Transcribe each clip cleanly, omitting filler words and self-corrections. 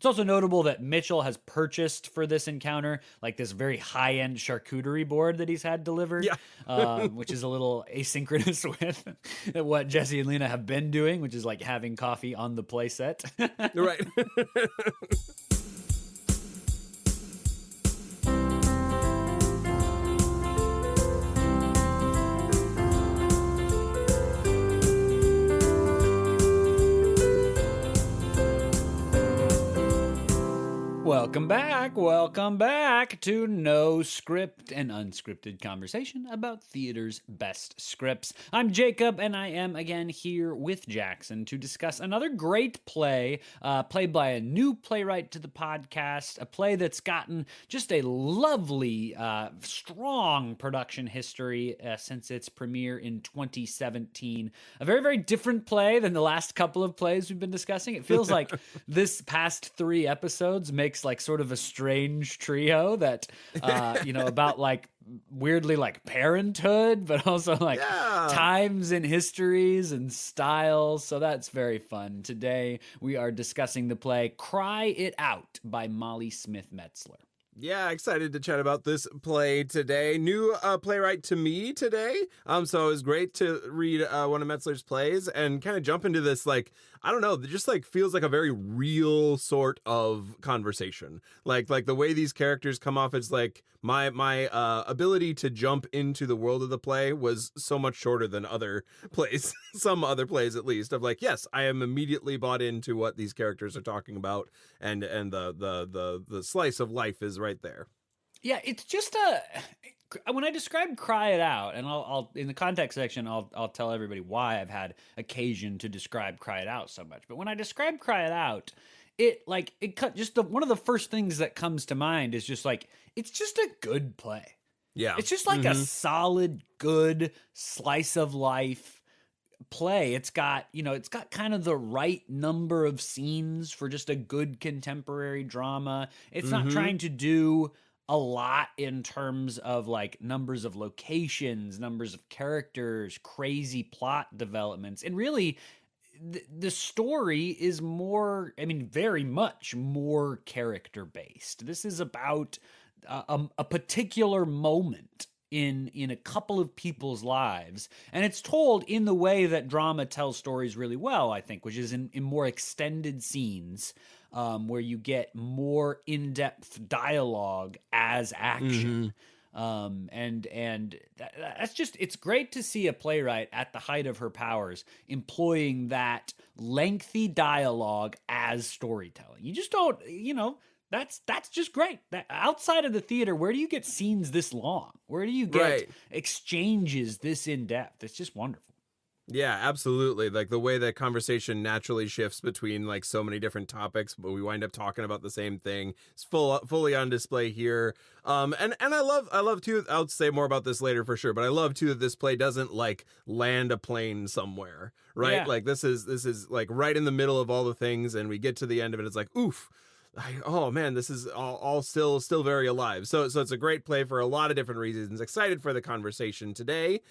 It's also notable that Mitchell has purchased for this encounter like this very high-end charcuterie board that he's had delivered, Yeah. which is a little asynchronous with what Jesse and Lena have been doing, which is like having coffee on the playset. Right. Welcome back to No Script, an unscripted conversation about theater's best scripts. I'm Jacob, and I am again here with Jackson to discuss another great play, played by a new playwright to the podcast, a play that's gotten just a lovely, strong production history since its premiere in 2017. A very, very different play than the last couple of plays we've been discussing. It feels like this past 3 episodes makes like sort of a strange trio that, about like weirdly like parenthood, but also like times and histories and styles. So that's very fun. Today we are discussing the play Cry It Out by Molly Smith Metzler. Yeah, excited to chat about this play today. New playwright to me today. So it was great to read one of Metzler's plays and kind of jump into this, like, I don't know, it just like feels like a very real sort of conversation. Like the way these characters come off, it's like my ability to jump into the world of the play was so much shorter than other plays, some other plays at least, of like, yes, I am immediately bought into what these characters are talking about, and the slice of life is right there. Yeah, it's just when I describe Cry It Out, and I'll in the context section, I'll tell everybody why I've had occasion to describe Cry It Out so much. But when I describe Cry It Out, one of the first things that comes to mind is just like, it's just a good play. Yeah. It's just like a solid, good slice of life play. It's got kind of the right number of scenes for just a good contemporary drama. It's not trying to do a lot in terms of like numbers of locations, numbers of characters, crazy plot developments. And really, the story is very much more character based. This is about a particular moment in a couple of people's lives, and it's told in the way that drama tells stories really well, I think, which is in more extended scenes, where you get more in-depth dialogue as action. That's just, it's great to see a playwright at the height of her powers employing that lengthy dialogue as storytelling. You just don't, that's just great. Outside of the theater, where do you get scenes this long? Where do you get exchanges this in depth? It's just wonderful. Yeah, absolutely. Like the way that conversation naturally shifts between like so many different topics, but we wind up talking about the same thing. It's fully on display here. And I love too, I'll say more about this later for sure, but I love too that this play doesn't like land a plane somewhere, right? Yeah. Like this is like right in the middle of all the things, and we get to the end of it, it's like, oof. Oh man, this is all still very alive. So it's a great play for a lot of different reasons. Excited for the conversation today.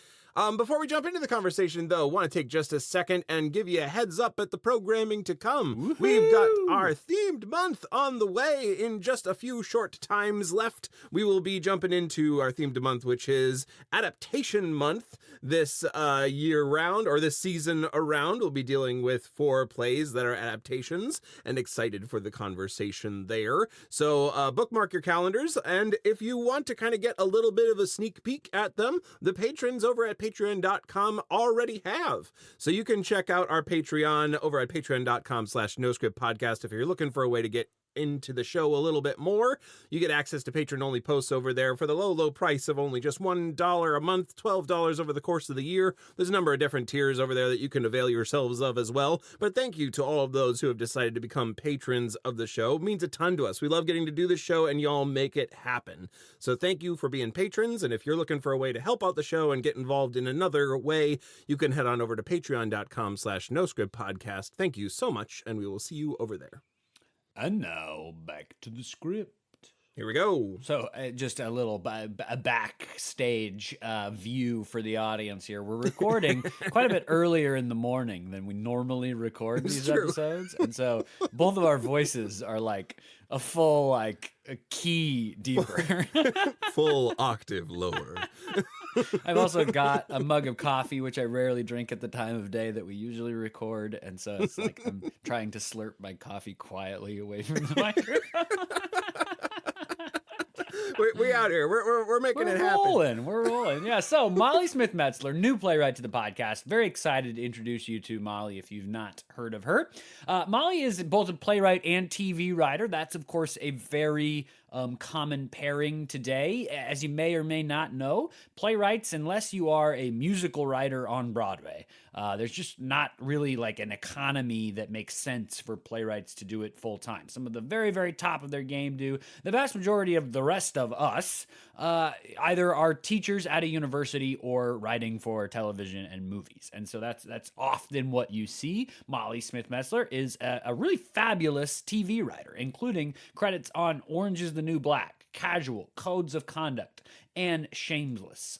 Before we jump into the conversation, though, want to take just a second and give you a heads up at the programming to come. Woo-hoo! We've got our themed month on the way. In just a few short times left, we will be jumping into our themed month, which is Adaptation Month. This year round, or this season around, we'll be dealing with 4 plays that are adaptations, and excited for the conversation there. So bookmark your calendars, and if you want to kind of get a little bit of a sneak peek at them, the patrons over at patreon.com already have. So you can check out our Patreon over at patreon.com/noscriptpodcast if you're looking for a way to get into the show a little bit more. You get access to patron-only posts over there for the low price of only just $1 a month, $12 over the course of the year. There's a number of different tiers over there that you can avail yourselves of as well. But thank you to all of those who have decided to become patrons of the show. It means a ton to us. We love getting to do this show, and y'all make it happen. So thank you for being patrons, and if you're looking for a way to help out the show and get involved in another way, you can head on over to patreon.com/noscriptpodcast. Thank you so much, and we will see you over there. And now, back to the script. Here we go. So just a little a backstage view for the audience here. We're recording quite a bit earlier in the morning than we normally record these episodes. And so both of our voices are like a full, like a key deeper. Full octave lower. I've also got a mug of coffee, which I rarely drink at the time of day that we usually record. And so it's like I'm trying to slurp my coffee quietly away from the microphone. We out here. We're making it happen. We're rolling. Yeah. So Molly Smith Metzler, new playwright to the podcast. Very excited to introduce you to Molly if you've not heard of her. Molly is both a playwright and TV writer. That's, of course, a very common pairing today. As you may or may not know, playwrights, unless you are a musical writer on Broadway, there's just not really like an economy that makes sense for playwrights to do it full time. Some of the very, very top of their game do. The vast majority of the rest of us either are teachers at a university or writing for television and movies. And so that's often what you see. Molly Smith Metzler is a really fabulous TV writer, including credits on Orange is the New Black, Casual, Codes of Conduct, and Shameless.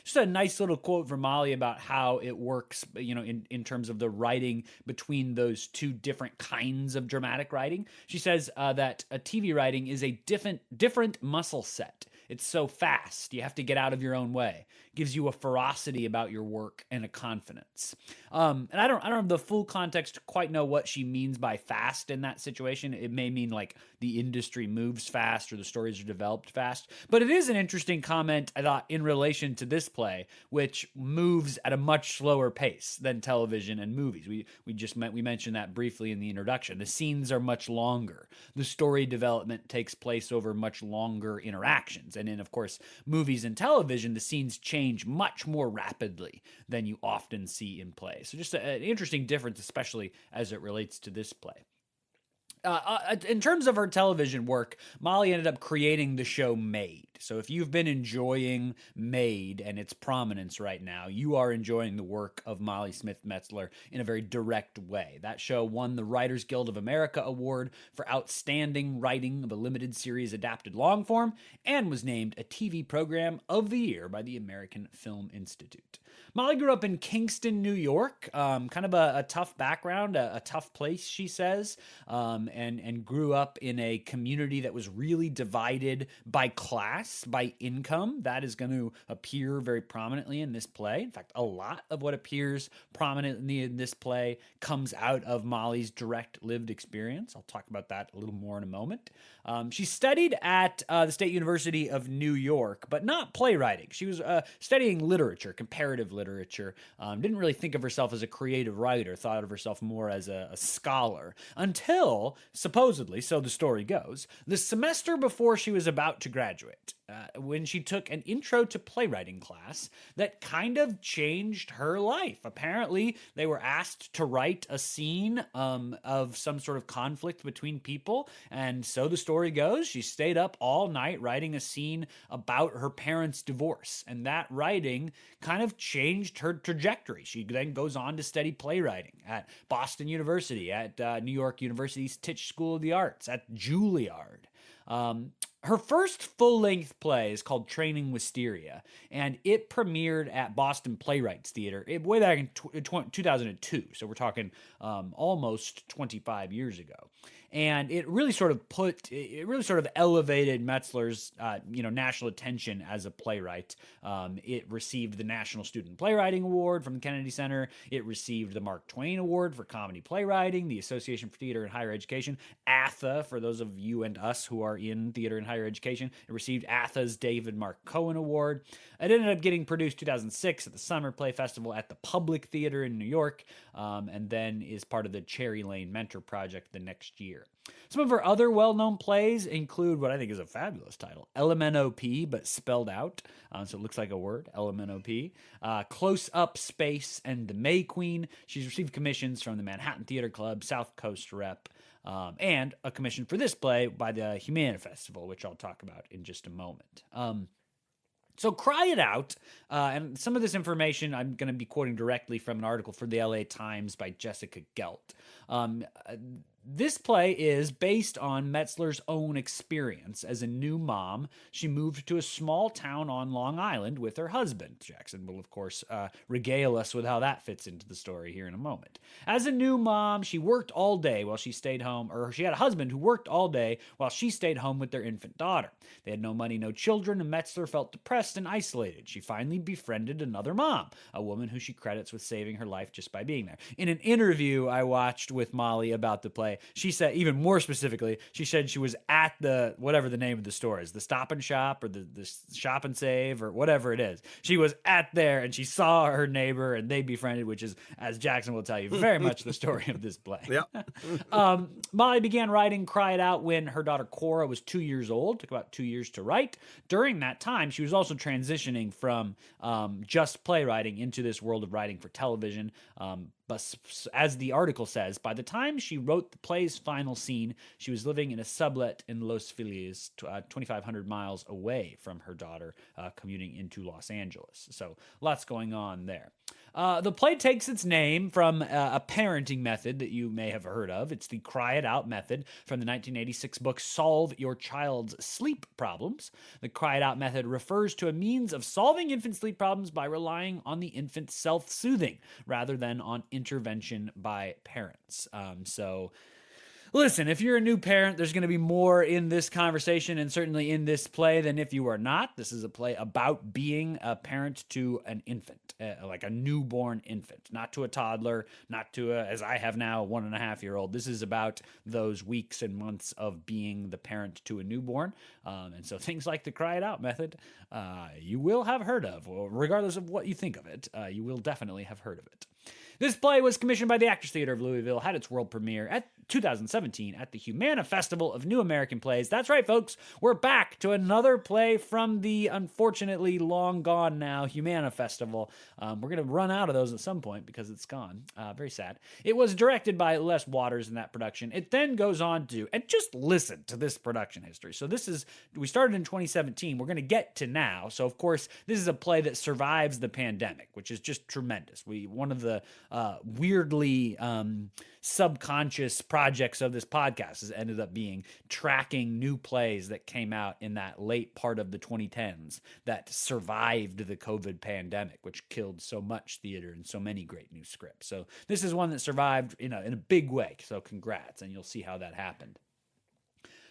Just a nice little quote from Molly about how it works, in terms of the writing between those two different kinds of dramatic writing. She says that a TV writing is a different muscle set. It's so fast, you have to get out of your own way. It gives you a ferocity about your work and a confidence. And I don't have the full context to quite know what she means by fast in that situation. It may mean like the industry moves fast or the stories are developed fast. But it is an interesting comment, I thought, in relation to this play, which moves at a much slower pace than television and movies. We mentioned that briefly in the introduction. The scenes are much longer. The story development takes place over much longer interactions. And in, of course, movies and television, the scenes change much more rapidly than you often see in plays. So just an interesting difference, especially as it relates to this play. In terms of her television work, Molly ended up creating the show Made. So if you've been enjoying Made and its prominence right now, you are enjoying the work of Molly Smith Metzler in a very direct way. That show won the Writers Guild of America Award for Outstanding Writing of a Limited Series Adapted Long Form and was named a TV Program of the Year by the American Film Institute. Molly grew up in Kingston, New York, kind of a tough background, a tough place, she says, and grew up in a community that was really divided by class, by income. That is going to appear very prominently in this play. In fact, a lot of what appears prominently in this play comes out of Molly's direct lived experience. I'll talk about that a little more in a moment. She studied at the State University of New York, but not playwriting. She was studying literature, comparative literature. Didn't really think of herself as a creative writer, thought of herself more as a scholar, until, supposedly, so the story goes, the semester before she was about to graduate, when she took an intro to playwriting class that kind of changed her life. Apparently, they were asked to write a scene of some sort of conflict between people, and so the story goes, she stayed up all night writing a scene about her parents' divorce, and that writing kind of changed her trajectory. She then goes on to study playwriting at Boston University, at New York University's Tisch School of the Arts, at Juilliard. Her first full-length play is called Training Wisteria, and it premiered at Boston Playwrights Theater way back in 2002, so we're talking almost 25 years ago. And it really sort of elevated Metzler's, national attention as a playwright. It received the National Student Playwriting Award from the Kennedy Center. It received the Mark Twain Award for Comedy Playwriting, the Association for Theater and Higher Education, ATHA, for those of you and us who are in theater and higher education. It received ATHA's David Mark Cohen Award. It ended up getting produced 2006 at the Summer Play Festival at the Public Theater in New York, and then is part of the Cherry Lane Mentor Project the next year. Some of her other well-known plays include what I think is a fabulous title, LMNOP, but spelled out, so it looks like a word, LMNOP, Close Up Space, and The May Queen. She's received commissions from the Manhattan Theater Club, South Coast Rep, and a commission for this play by the Humana Festival, which I'll talk about in just a moment. So Cry It Out, and some of this information I'm going to be quoting directly from an article for the LA Times by Jessica Gelt. This play is based on Metzler's own experience. As a new mom, she moved to a small town on Long Island with her husband. Jackson will, of course, regale us with how that fits into the story here in a moment. As a new mom, she worked all day while she stayed home, or she had a husband who worked all day while she stayed home with their infant daughter. They had no money, no children, and Metzler felt depressed and isolated. She finally befriended another mom, a woman who she credits with saving her life just by being there. In an interview I watched with Molly about the play, she said, even more specifically, she said she was at the, whatever the name of the store is, the Stop and Shop or the Shop and Save or whatever it is. She was at there and she saw her neighbor and they befriended, which is, as Jackson will tell you, very much the story of this play. Yep. Molly began writing Cry It Out when her daughter Cora was 2 years old. It took about 2 years to write. During that time, she was also transitioning from just playwriting into this world of writing for television. But as the article says, by the time she wrote the play's final scene, she was living in a sublet in Los Feliz, 2,500 miles away from her daughter, commuting into Los Angeles. So lots going on there. The play takes its name from a parenting method that you may have heard of. It's the Cry It Out method from the 1986 book Solve Your Child's Sleep Problems. The Cry It Out method refers to a means of solving infant sleep problems by relying on the infant's self-soothing rather than on intervention by parents. Listen, if you're a new parent, there's going to be more in this conversation and certainly in this play than if you are not. This is a play about being a parent to an infant, like a newborn infant, not to a toddler, not to as I have now, a 1.5-year-old. This is about those weeks and months of being the parent to a newborn. And so things like the Cry It Out method, you will have heard of, regardless of what you think of it. You will definitely have heard of it. This play was commissioned by the Actors Theater of Louisville, had its world premiere at 2017 at the Humana Festival of New American Plays. That's right, folks. We're back to another play from the unfortunately long gone now Humana Festival. We're going to run out of those at some point because it's gone. Very sad. It was directed by Les Waters in that production. It then goes on to, and just listen to this production history. So we started in 2017. We're going to get to now. So, of course, this is a play that survives the pandemic, which is just tremendous. One of the weirdly subconscious projects of this podcast has ended up being tracking new plays that came out in that late part of the 2010s that survived the COVID pandemic, which killed so much theater and so many great new scripts. So this is one that survived in a big way. So congrats, and you'll see how that happened.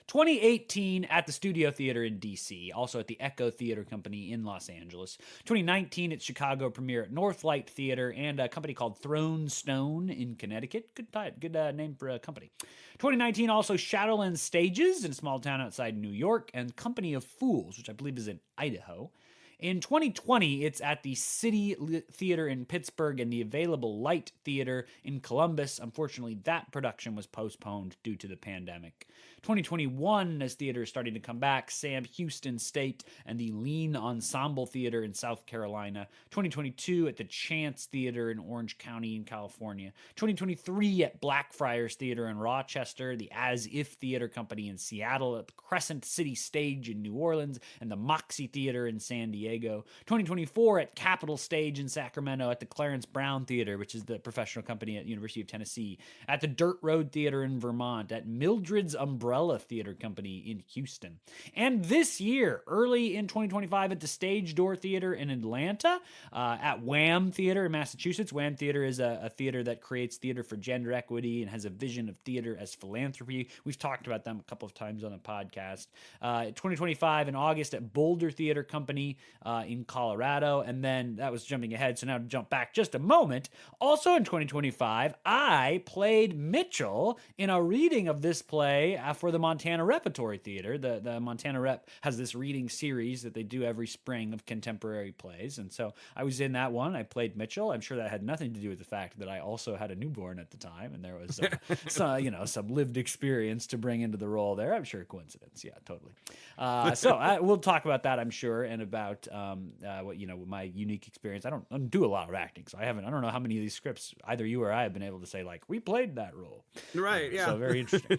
2018 at the Studio Theater in D.C., also at the Echo Theater Company in Los Angeles. 2019 at Chicago premiere at Northlight Theater and a company called Throne Stone in Connecticut. Good name for a company. 2019 also Shadowland Stages in a small town outside New York, and Company of Fools, which I believe is in Idaho. In 2020, it's at the City Theater in Pittsburgh and the Available Light Theater in Columbus. Unfortunately, that production was postponed due to the pandemic. 2021, as theater is starting to come back, Sam Houston State and the Lean Ensemble Theater in South Carolina. 2022 at the Chance Theater in Orange County in California. 2023 at Blackfriars Theater in Rochester, the As If Theater Company in Seattle, at the Crescent City Stage in New Orleans, and the Moxie Theater in San Diego. 2024 at Capitol Stage in Sacramento, at the Clarence Brown Theater, which is the professional company at University of Tennessee, at the Dirt Road Theater in Vermont, at Mildred's Umbrella Theater Company in Houston. And this year, early in 2025, at the Stage Door Theater in Atlanta, at Wham Theater in Massachusetts. Wham Theater is a theater that creates theater for gender equity and has a vision of theater as philanthropy. We've talked about them a couple of times on the podcast. 2025 in August at Boulder Theater Company in Colorado. And then that was jumping ahead, so now to jump back just a moment. Also in 2025, I played Mitchell in a reading of this play for the Montana Repertory Theater. The Montana Rep has this reading series that they do every spring of contemporary plays. And so I was in that one. I played Mitchell. I'm sure that had nothing to do with the fact that I also had a newborn at the time. And there was some lived experience to bring into the role there. I'm sure coincidence. Yeah, totally. We'll talk about that, I'm sure, and about my unique experience. I don't do a lot of acting, so I don't know how many of these scripts either you or I have been able to say, like, we played that role. Right, yeah. So very interesting.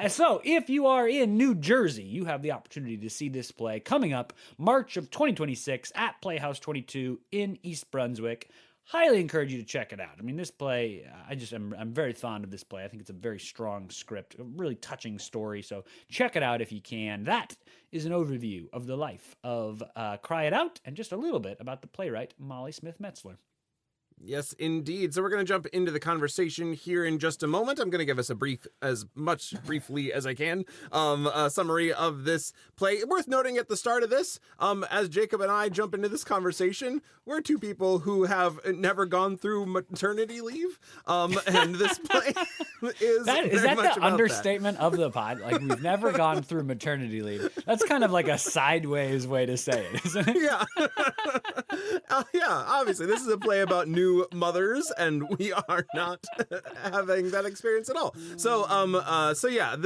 So if you are in New Jersey, you have the opportunity to see this play coming up March of 2026 at Playhouse 22 in East Brunswick. highly encourage you to check it out. I mean, this play, I'm very fond of this play. I think it's a very strong script, a really touching story. So check it out if you can. That is an overview of the life of Cry It Out, and just a little bit about the playwright Molly Smith Metzler. Yes, indeed. So we're going to jump into the conversation here in just a moment. I'm going to give us as briefly as I can, a summary of this play. Worth noting at the start of this, as Jacob and I jump into this conversation, we're two people who have never gone through maternity leave, and this play is that the understatement of the pod? Like, we've never gone through maternity leave. That's kind of like a sideways way to say it, isn't it? Yeah. Yeah, obviously, this is a play about new mothers, and we are not having that experience at all. So yeah,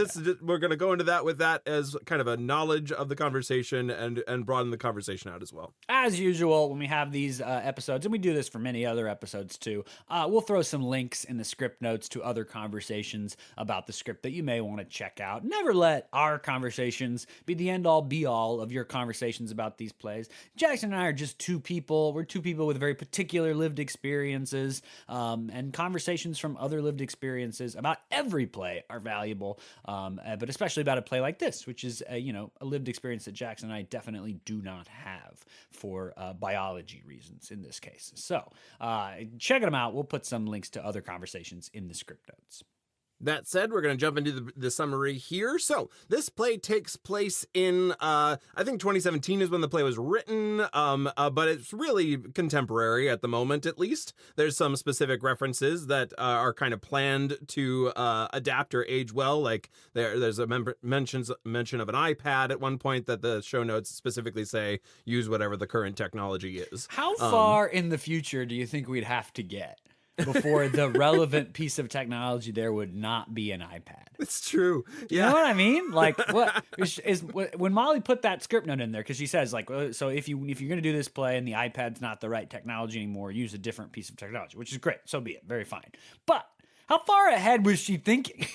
we're going to go into that with that as kind of a knowledge of the conversation and broaden the conversation out as well. As usual, when we have these episodes, and we do this for many other episodes too, we'll throw some links in the script notes to other conversations about the script that you may want to check out. Never let our conversations be the end-all, be-all of your conversations about these plays. Jackson and I are just two people. We're two people with very particular lived experiences, and conversations from other lived experiences about every play are valuable, but especially about a play like this, which is a lived experience that Jackson and I definitely do not have for biology reasons in this case. So check them out. We'll put some links to other conversations in the script notes. That said, we're going to jump into the summary here. So this play takes place in, I think 2017 is when the play was written, but it's really contemporary at the moment, at least. There's some specific references that are kind of planned to adapt or age well. Like there's a mention of an iPad at one point that the show notes specifically say, use whatever the current technology is. How far in the future do you think we'd have to get before the relevant piece of technology there would not be an iPad? It's true. Yeah. You know what I mean? Like, what is when Molly put that script note in there, because she says, like, so if you're going to do this play and the iPad's not the right technology anymore, use a different piece of technology, which is great. So be it. Very fine. But how far ahead was she thinking?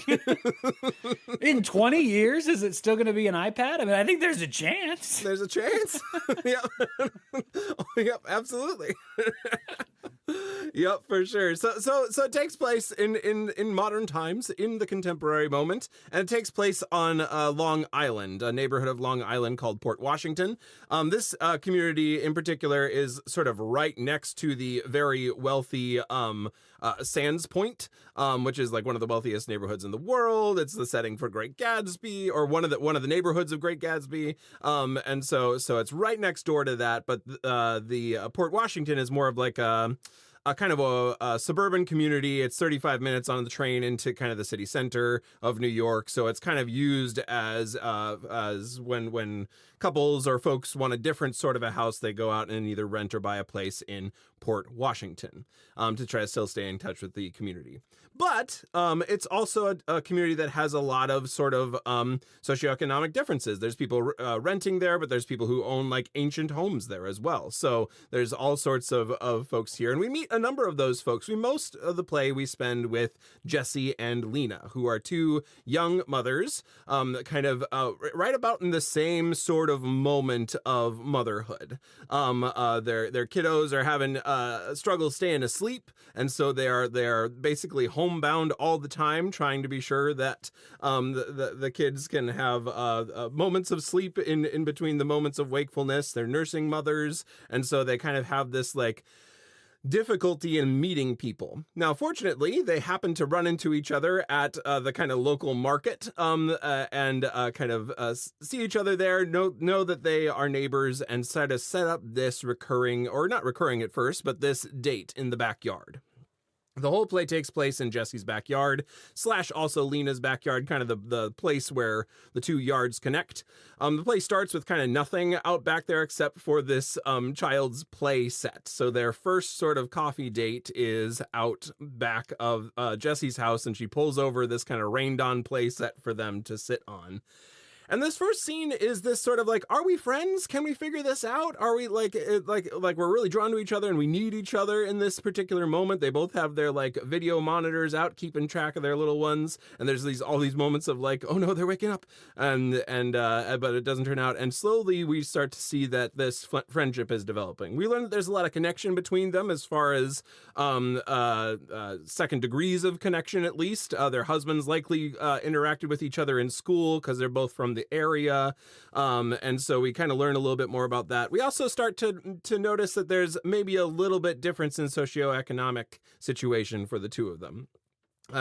In 20 years, is it still going to be an iPad? I mean, I think there's a chance. There's a chance. Yep. Yep, absolutely. Yep, for sure. So it takes place in modern times, in the contemporary moment, and it takes place on Long Island, a neighborhood of Long Island called Port Washington. This community in particular is sort of right next to the very wealthy Sands Point, which is like one of the wealthiest neighborhoods in the world. It's the setting for Great Gatsby, or one of the neighborhoods of Great Gatsby. And so it's right next door to that. But the Port Washington is more of like a kind of a suburban community. It's 35 minutes on the train into kind of the city center of New York. So it's kind of used as when couples or folks want a different sort of a house, they go out and either rent or buy a place in Port Washington to try to still stay in touch with the community. But it's also a community that has a lot of sort of socioeconomic differences. There's people renting there, but there's people who own like ancient homes there as well. So there's all sorts of folks here. And we meet a number of those folks. Most of the play we spend with Jessie and Lena, who are two young mothers, kind of right about in the same sort of moment of motherhood. Their kiddos are having struggles staying asleep, and so they are basically homebound all the time, trying to be sure that the kids can have moments of sleep in between the moments of wakefulness. They're nursing mothers, and so they kind of have this like difficulty in meeting people. Now, fortunately, they happen to run into each other at the kind of local market, and kind of see each other there, know that they are neighbors, and sort of set up this recurring, or not recurring at first, but this date in the backyard. The whole play takes place in Jessie's backyard / also Lena's backyard, kind of the place where the two yards connect. The play starts with kind of nothing out back there except for this child's play set. So their first sort of coffee date is out back of Jessie's house, and she pulls over this kind of rained on play set for them to sit on. And this first scene is this sort of like, are we friends? Can we figure this out? Are we like we're really drawn to each other and we need each other in this particular moment? They both have their like video monitors out, keeping track of their little ones. And there's all these moments of like, oh no, they're waking up, but it doesn't turn out. And slowly we start to see that this friendship is developing. We learn that there's a lot of connection between them as far as second degrees of connection, at least. Their husbands likely interacted with each other in school because they're both from the area. And so we kind of learn a little bit more about that. We also start to notice that there's maybe a little bit difference in socioeconomic situation for the two of them.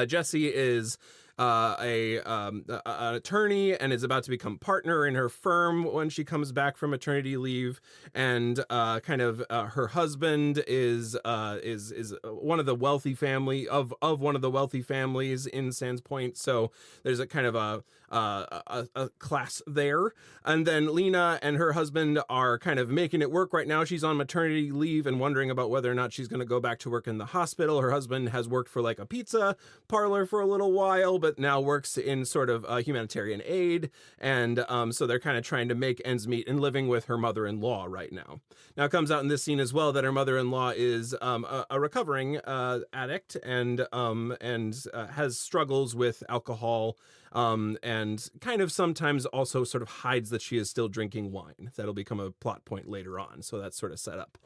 Jessie is an attorney and is about to become partner in her firm when she comes back from maternity leave, and her husband is one of the wealthy family of one of the wealthy families in Sands Point. So there's a kind of a class there. And then Lena and her husband are kind of making it work right now. She's on maternity leave and wondering about whether or not she's going to go back to work in the hospital. Her husband has worked for like a pizza parlor for a little while, but now works in sort of humanitarian aid. And so they're kind of trying to make ends meet and living with her mother-in-law right now. Now it comes out in this scene as well that her mother-in-law is a recovering addict and has struggles with alcohol, and kind of sometimes also sort of hides that she is still drinking wine. That'll become a plot point later on. So that's sort of set up.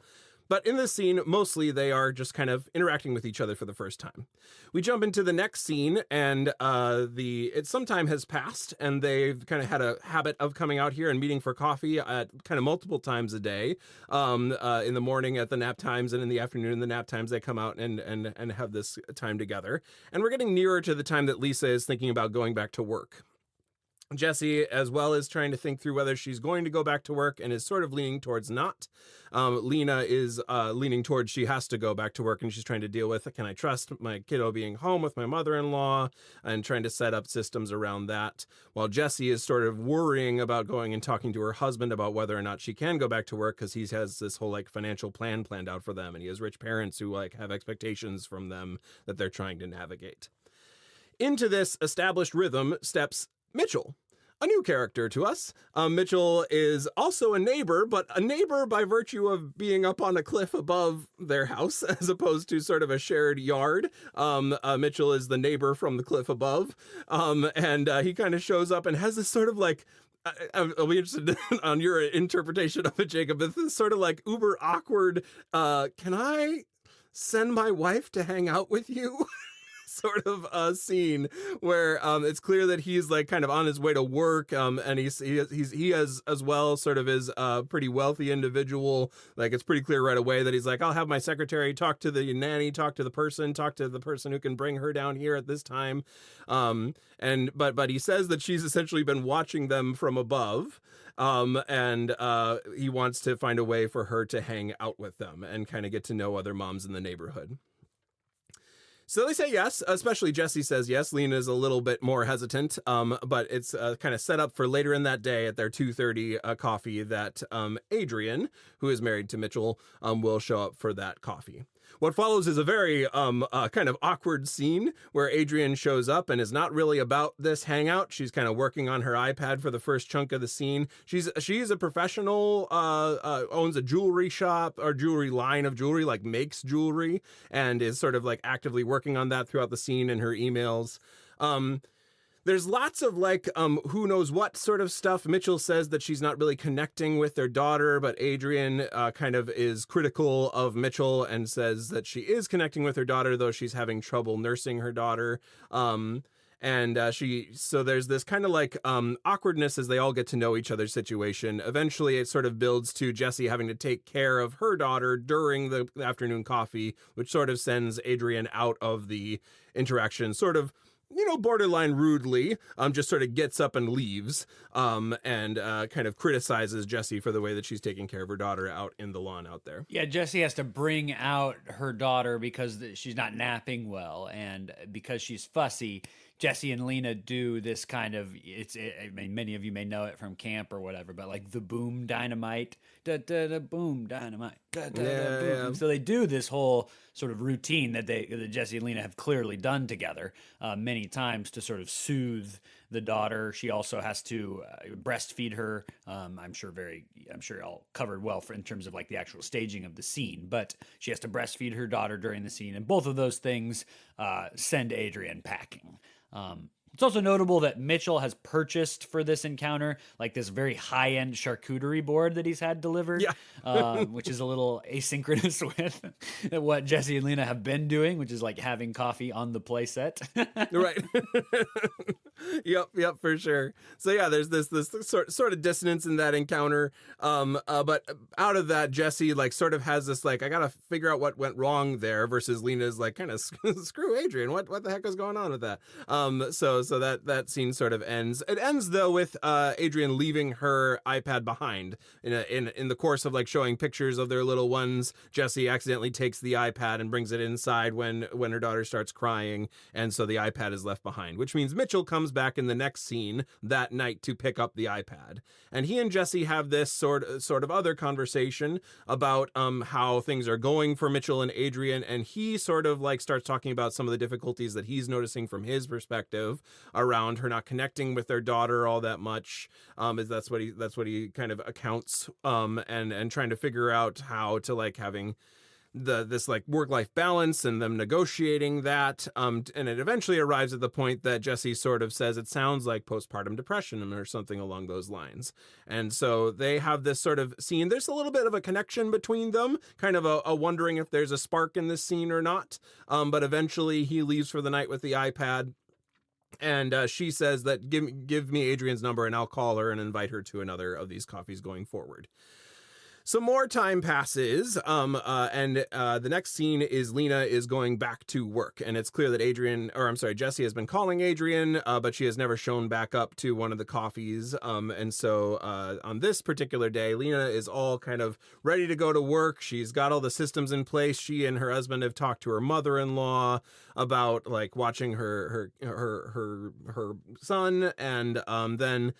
But in this scene, mostly they are just kind of interacting with each other for the first time. We jump into the next scene, and some time has passed, and they've kind of had a habit of coming out here and meeting for coffee at kind of multiple times a day. In the morning at the nap times, and in the afternoon in the nap times, they come out and have this time together. And we're getting nearer to the time that Lisa is thinking about going back to work. Jessie, as well, is trying to think through whether she's going to go back to work and is sort of leaning towards not. Lena is leaning towards she has to go back to work, and she's trying to deal with, can I trust my kiddo being home with my mother-in-law, and trying to set up systems around that. While Jessie is sort of worrying about going and talking to her husband about whether or not she can go back to work, because he has this whole like financial plan planned out for them, and he has rich parents who like have expectations from them that they're trying to navigate. Into this established rhythm steps Mitchell, a new character to us. Mitchell is also a neighbor, but a neighbor by virtue of being up on a cliff above their house, as opposed to sort of a shared yard. Mitchell is the neighbor from the cliff above, and he kind of shows up and has this sort of like, I'll be interested on your interpretation of it, Jacob, but this sort of like uber awkward, can I send my wife to hang out with you? Sort of a scene where it's clear that he's like kind of on his way to work, and he has as well sort of is a pretty wealthy individual. Like it's pretty clear right away that he's like, I'll have my secretary talk to the nanny, talk to the person who can bring her down here at this time. But he says that she's essentially been watching them from above. And he wants to find a way for her to hang out with them and kind of get to know other moms in the neighborhood. So they say yes, especially Jessie says yes. Lena is a little bit more hesitant, but it's kind of set up for later in that day at their 2:30 coffee that Adrian, who is married to Mitchell, will show up for that coffee. What follows is a very kind of awkward scene where Adrian shows up and is not really about this hangout. She's kind of working on her iPad for the first chunk of the scene. She's a professional, owns a jewelry shop or jewelry line of jewelry, like makes jewelry, and is sort of like actively working on that throughout the scene in her emails. There's lots of like who knows what sort of stuff. Mitchell says that she's not really connecting with their daughter, but Adrian kind of is critical of Mitchell and says that she is connecting with her daughter, though she's having trouble nursing her daughter. So there's this kind of like awkwardness as they all get to know each other's situation. Eventually it sort of builds to Jessie having to take care of her daughter during the afternoon coffee, which sort of sends Adrian out of the interaction, sort of, borderline rudely, just sort of gets up and leaves, and kind of criticizes Jessie for the way that she's taking care of her daughter out in the lawn out there. Yeah, Jessie has to bring out her daughter because she's not napping well, and because she's fussy, Jessie and Lena do this kind of, I mean, many of you may know it from camp or whatever, but like the boom dynamite, da da da boom dynamite, da da da boom. Yeah. So they do this whole sort of routine that Jessie and Lena have clearly done together many times to sort of soothe the daughter. She also has to breastfeed her. I'm sure all covered well in terms of like the actual staging of the scene, but she has to breastfeed her daughter during the scene, and both of those things send Adrian packing. It's also notable that Mitchell has purchased for this encounter like this very high-end charcuterie board that he's had delivered, which is a little asynchronous with what Jesse and Lena have been doing, which is like having coffee on the playset. Right. Yep, for sure. So yeah, there's this sort of dissonance in that encounter. But out of that, Jesse like sort of has this like, I gotta figure out what went wrong there, versus Lena's like, kind of screw Adrian. What the heck is going on with that? So that scene sort of ends. It ends though with Adrian leaving her iPad behind in the course of like showing pictures of their little ones. Jesse accidentally takes the iPad and brings it inside when her daughter starts crying, and so the iPad is left behind, which means Mitchell comes back in the next scene that night to pick up the iPad, and he and Jesse have this sort of other conversation about how things are going for Mitchell and Adrian, and he sort of like starts talking about some of the difficulties that he's noticing from his perspective around her not connecting with their daughter all that much. That's what he kind of accounts, and trying to figure out how to like having this like work-life balance and them negotiating that, and it eventually arrives at the point that Jesse sort of says it sounds like postpartum depression or something along those lines. And so they have this sort of scene. There's a little bit of a connection between them, kind of a wondering if there's a spark in this scene or not, but eventually he leaves for the night with the iPad. And she says that give me Adrian's number and I'll call her and invite her to another of these coffees going forward. Some more time passes, and the next scene is Lena is going back to work, and it's clear that Jesse has been calling Adrian, but she has never shown back up to one of the coffees, and so on this particular day, Lena is all kind of ready to go to work. She's got all the systems in place. She and her husband have talked to her mother-in-law about like watching her son, and then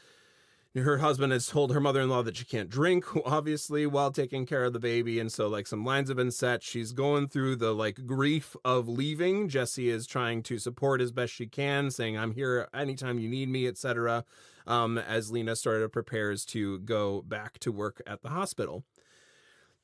her husband has told her mother-in-law that she can't drink, obviously, while taking care of the baby. And so like some lines have been set. She's going through the like grief of leaving. Jesse is trying to support as best she can, saying, I'm here anytime you need me, etc. As Lena sort of prepares to go back to work at the hospital.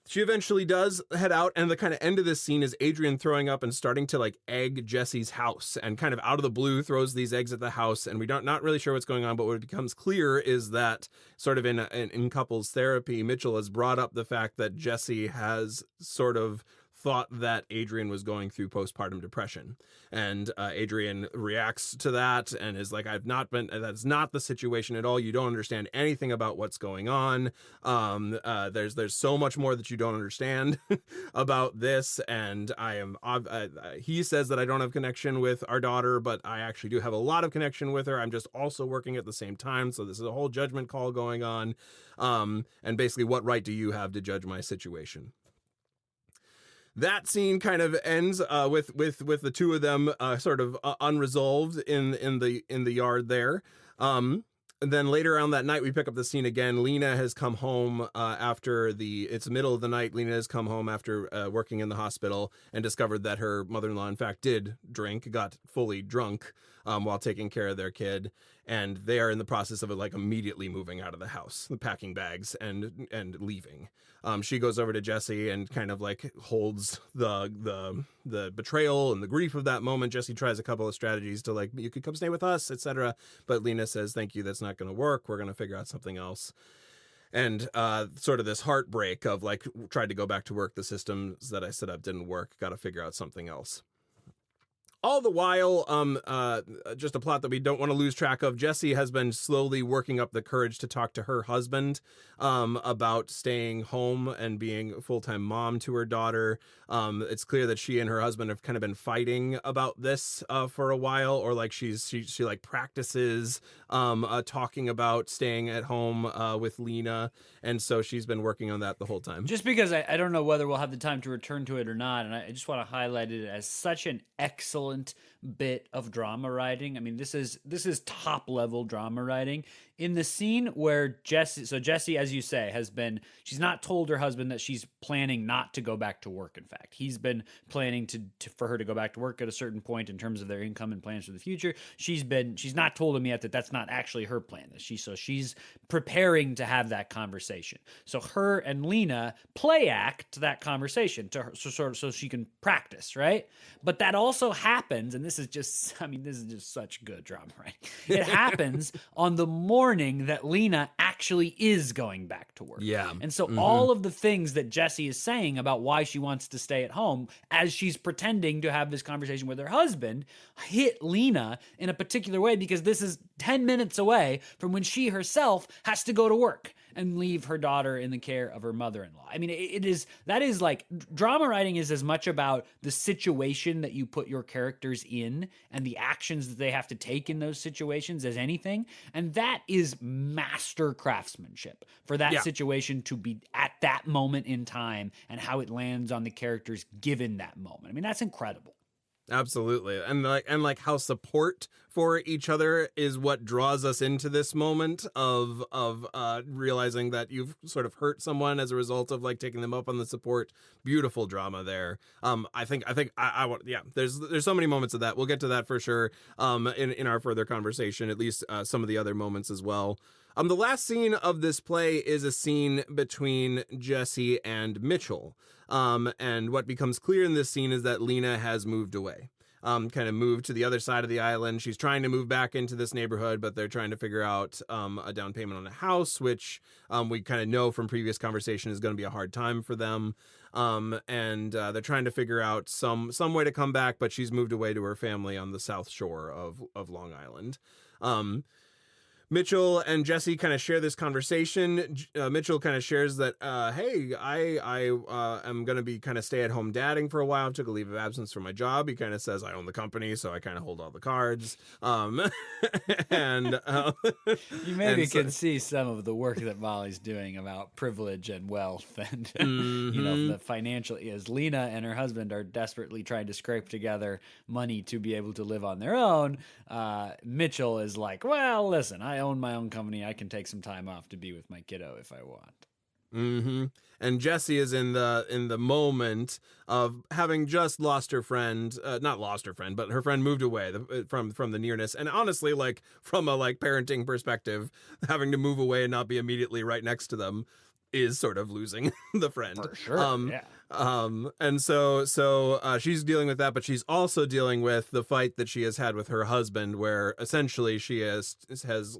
She eventually does head out, and the kind of end of this scene is Adrian throwing up and starting to like egg Jesse's house, and kind of out of the blue throws these eggs at the house, and not really sure what's going on, but what becomes clear is that sort of in couples therapy, Mitchell has brought up the fact that Jesse has sort of thought that Adrian was going through postpartum depression, and Adrian reacts to that and is like, that's not the situation at all. You don't understand anything about what's going on. There's so much more that you don't understand about this, and he says that I don't have connection with our daughter, but I actually do have a lot of connection with her. I'm just also working at the same time, so this is a whole judgment call going on, and basically, what right do you have to judge my situation? That scene kind of ends with the two of them sort of unresolved in the yard there. And then later on that night, we pick up the scene again. Lena has come home it's the middle of the night. Lena has come home after working in the hospital and discovered that her mother-in-law, in fact, did drink, got fully drunk while taking care of their kid. And they are in the process of like immediately moving out of the house, packing bags and leaving. She goes over to Jesse and kind of like holds the betrayal and the grief of that moment. Jesse tries a couple of strategies to like, you could come stay with us, etc. But Lena says, thank you, that's not going to work. We're going to figure out something else. And sort of this heartbreak of like, tried to go back to work. The systems that I set up didn't work. Got to figure out something else. All the while, just a plot that we don't want to lose track of, Jesse has been slowly working up the courage to talk to her husband about staying home and being a full-time mom to her daughter. It's clear that she and her husband have kind of been fighting about this for a while, or like she like practices talking about staying at home with Lena, and so she's been working on that the whole time. Just because I don't know whether we'll have the time to return to it or not, and I just want to highlight it as such an excellent bit of drama writing. I mean, this is top level drama writing. in the scene where Jessie, as you say, she's not told her husband that she's planning not to go back to work. In fact, he's been planning for her to go back to work at a certain point in terms of their income and plans for the future. She's not told him yet that that's not actually her plan. She's preparing to have that conversation. So her and Lena play act that conversation to her, so she can practice, right? But that also happens, and this is just such good drama, right? It happens on the morning that Lena actually is going back to work. Yeah. And so all of the things that Jessie is saying about why she wants to stay at home as she's pretending to have this conversation with her husband hit Lena in a particular way, because this is 10 minutes away from when she herself has to go to work and leave her daughter in the care of her mother-in-law. I mean, that is like, drama writing is as much about the situation that you put your characters in and the actions that they have to take in those situations as anything. And that is master craftsmanship for that situation to be at that moment in time and how it lands on the characters given that moment. I mean, that's incredible. Absolutely. And like how support for each other is what draws us into this moment of realizing that you've sort of hurt someone as a result of like taking them up on the support. Beautiful drama there. I think I want, there's so many moments of that. We'll get to that for sure in our further conversation, at least some of the other moments as well. The last scene of this play is a scene between Jessie and Mitchell. And what becomes clear in this scene is that Lena has moved away, kind of moved to the other side of the island. She's trying to move back into this neighborhood, but they're trying to figure out a down payment on a house, which we kind of know from previous conversation is going to be a hard time for them. And they're trying to figure out some way to come back, but she's moved away to her family on the south shore of Long Island. Mitchell and Jessie kind of share this conversation. Mitchell kind of shares that, hey, I am going to be kind of stay-at-home dadding for a while. I took a leave of absence from my job. He kind of says I own the company, so I kind of hold all the cards. And you maybe can see some of the work that Molly's doing about privilege and wealth, and the financial. As Lena and her husband are desperately trying to scrape together money to be able to live on their own, Mitchell is like, well, listen, I own my own company. I can take some time off to be with my kiddo if I want. And Jessie is in the moment of having just lost her friend, not lost her friend, but her friend moved away from the nearness. And honestly, like from a parenting perspective, having to move away and not be immediately right next to them is sort of losing the friend. For sure. And so she's dealing with that, but she's also dealing with the fight that she has had with her husband, where essentially she has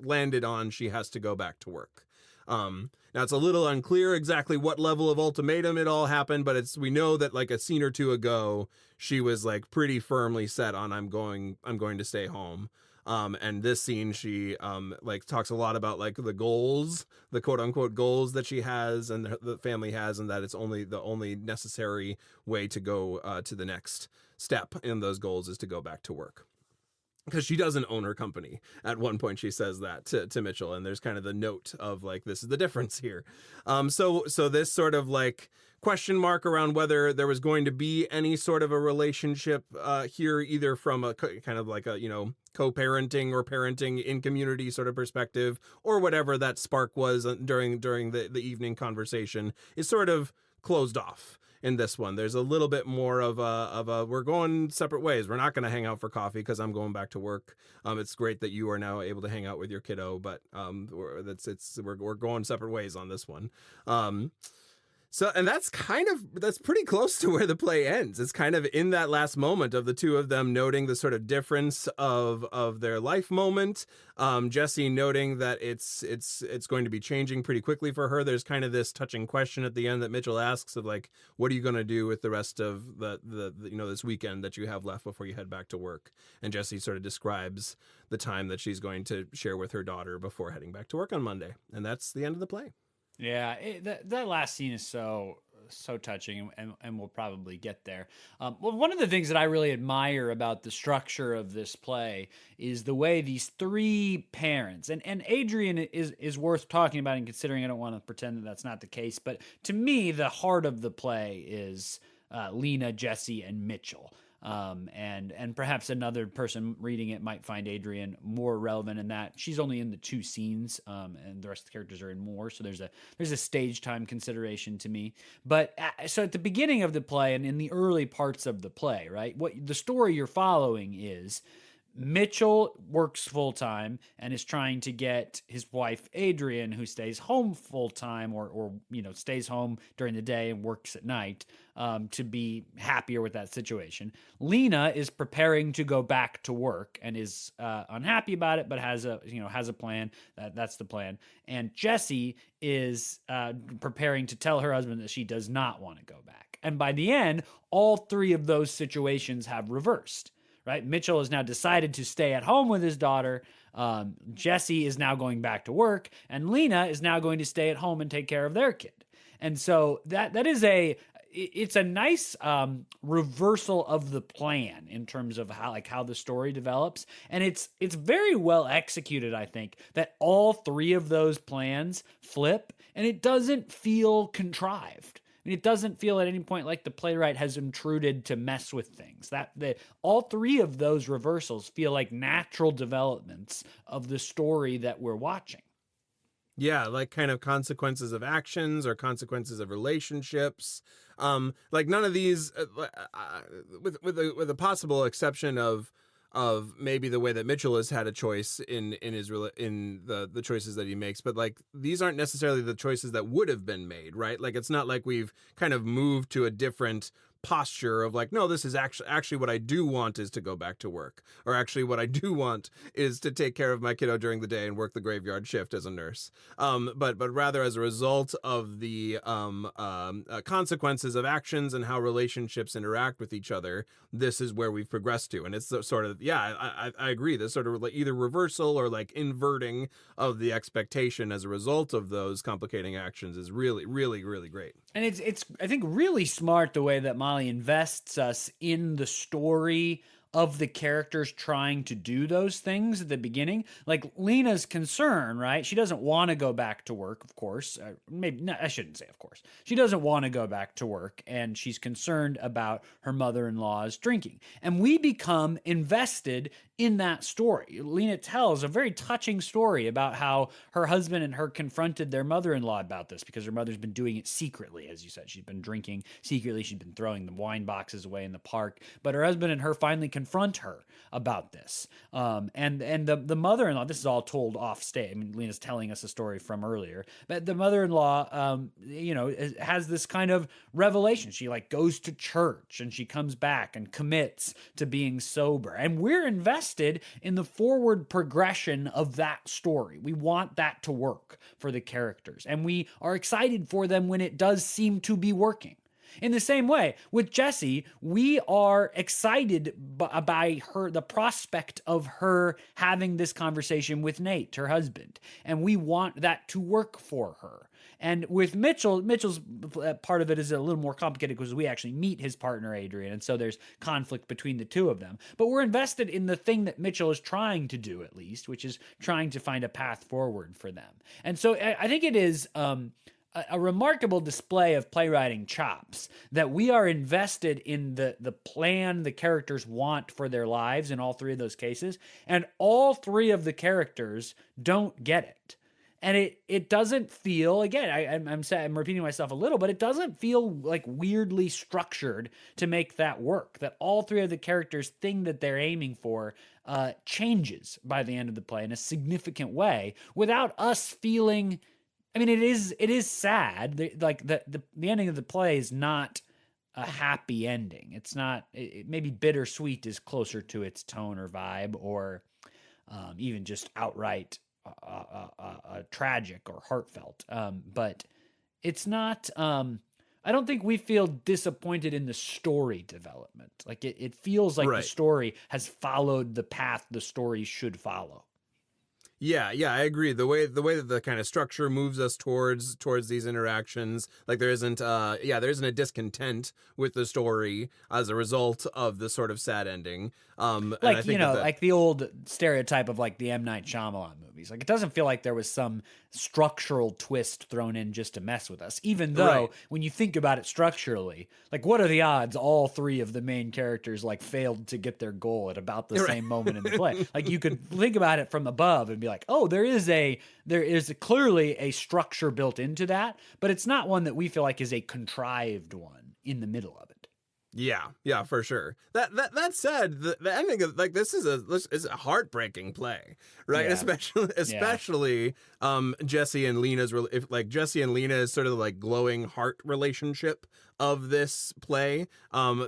landed on she has to go back to work. Now it's a little unclear exactly what level of ultimatum it all happened, but we know that like a scene or two ago, she was like pretty firmly set on I'm going to stay home. And this scene, she talks a lot about like the goals, the quote unquote goals that she has and the family has, and that it's the only necessary way to go to the next step in those goals is to go back to work. Because she doesn't own her company. At one point, she says that to Mitchell, and there's kind of the note of like, this is the difference here. So this sort of like question mark around whether there was going to be any sort of a relationship here, either from a kind of like a, co-parenting or parenting in community sort of perspective, or whatever that spark was during the evening conversation, is sort of closed off. In this one, there's a little bit more of a we're going separate ways. We're not going to hang out for coffee because I'm going back to work. It's great that you are now able to hang out with your kiddo, but we're going separate ways on this one. And that's pretty close to where the play ends. It's kind of in that last moment of the two of them noting the sort of difference of their life moment. Jessie noting that it's going to be changing pretty quickly for her. There's kind of this touching question at the end that Mitchell asks of like, what are you going to do with the rest of the this weekend that you have left before you head back to work? And Jessie sort of describes the time that she's going to share with her daughter before heading back to work on Monday. And that's the end of the play. Yeah, that last scene is so touching, and we'll probably get there. Well, one of the things that I really admire about the structure of this play is the way these three parents, and Adrian is worth talking about and considering. I don't want to pretend that that's not the case, but to me, the heart of the play is Lena, Jessie, and Mitchell. And perhaps another person reading it might find Adrian more relevant in that she's only in the 2 scenes, and the rest of the characters are in more. So there's a stage time consideration to me. But so at the beginning of the play and in the early parts of the play, right, what the story you're following is Mitchell works full time and is trying to get his wife Adrian, who stays home full time, or stays home during the day and works at night, to be happier with that situation. Lena is preparing to go back to work and is unhappy about it, but has a plan. That's the plan. And Jessie is preparing to tell her husband that she does not want to go back. And by the end, all 3 of those situations have reversed. Right? Mitchell has now decided to stay at home with his daughter. Jessie is now going back to work, and Lena is now going to stay at home and take care of their kid. And so that is it's a nice reversal of the plan in terms of how the story develops, and it's very well executed. I think that all 3 of those plans flip, and it doesn't feel contrived. I mean, it doesn't feel at any point like the playwright has intruded to mess with things. All 3 of those reversals feel like natural developments of the story that we're watching. Yeah, like kind of consequences of actions or consequences of relationships. Like none of these, with a possible exception of maybe the way that Mitchell has had a choice in the choices that he makes, but like these aren't necessarily the choices that would have been made, right? Like it's not like we've kind of moved to a different posture of like, no, this is actually what I do want is to go back to work, or actually what I do want is to take care of my kiddo during the day and work the graveyard shift as a nurse. But rather as a result of the consequences of actions and how relationships interact with each other, this is where we've progressed to. And it's sort of, I agree, this sort of like either reversal or like inverting of the expectation as a result of those complicating actions is really, really, really great. And it's I think really smart the way that Molly invests us in the story of the characters trying to do those things at the beginning. Like Lena's concern, right? She doesn't want to go back to work, of course. Maybe no, I shouldn't say of course. She doesn't want to go back to work, and she's concerned about her mother-in-law's drinking. And we become invested in that story. Lena tells a very touching story about how her husband and her confronted their mother-in-law about this because her mother's been doing it secretly, as you said. She's been drinking secretly. She's been throwing the wine boxes away in the park. But her husband and her finally confront her about this. And the mother-in-law, this is all told off stage. I mean, Lena's telling us a story from earlier, but the mother-in-law, has this kind of revelation. She like goes to church and she comes back and commits to being sober. And we're invested in the forward progression of that story. We want that to work for the characters, and we are excited for them when it does seem to be working. In the same way, with Jessie, we are excited by the prospect of her having this conversation with Nate, her husband, and we want that to work for her. And with Mitchell's part of it is a little more complicated because we actually meet his partner, Adrian, and so there's conflict between the 2 of them. But we're invested in the thing that Mitchell is trying to do, at least, which is trying to find a path forward for them. And so I think it is a remarkable display of playwriting chops that we are invested in the plan the characters want for their lives in all 3 of those cases, and all 3 of the characters don't get it. And it doesn't feel, again, I'm repeating myself a little, but it doesn't feel like weirdly structured to make that work. That all 3 of the characters' thing that they're aiming for changes by the end of the play in a significant way without us feeling. I mean, it is sad. The ending of the play is not a happy ending. It's not. Maybe bittersweet is closer to its tone or vibe, or even just outright tragic or heartfelt. But it's not. I don't think we feel disappointed in the story development. Like it feels like Right. the story has followed the path the story should follow. Yeah, I agree. The way that the kind of structure moves us towards these interactions, like there isn't a discontent with the story as a result of the sort of sad ending. And I Like, think that like the old stereotype of like the M. Night Shyamalan movies. Like, it doesn't feel like there was some structural twist thrown in just to mess with us, even though right. when you think about it structurally, like, what are the odds all three of the main characters like failed to get their goal at about the Right. same moment in the play? Like, you could think about it from above and be like, oh, there is clearly a structure built into that, but it's not one that we feel like is a contrived one in the middle of it. Yeah, for sure. That said, the ending of like this is a heartbreaking play, right? Yeah. Especially Jesse and Lena's if like Jesse and Lena is sort of like glowing heart relationship of this play.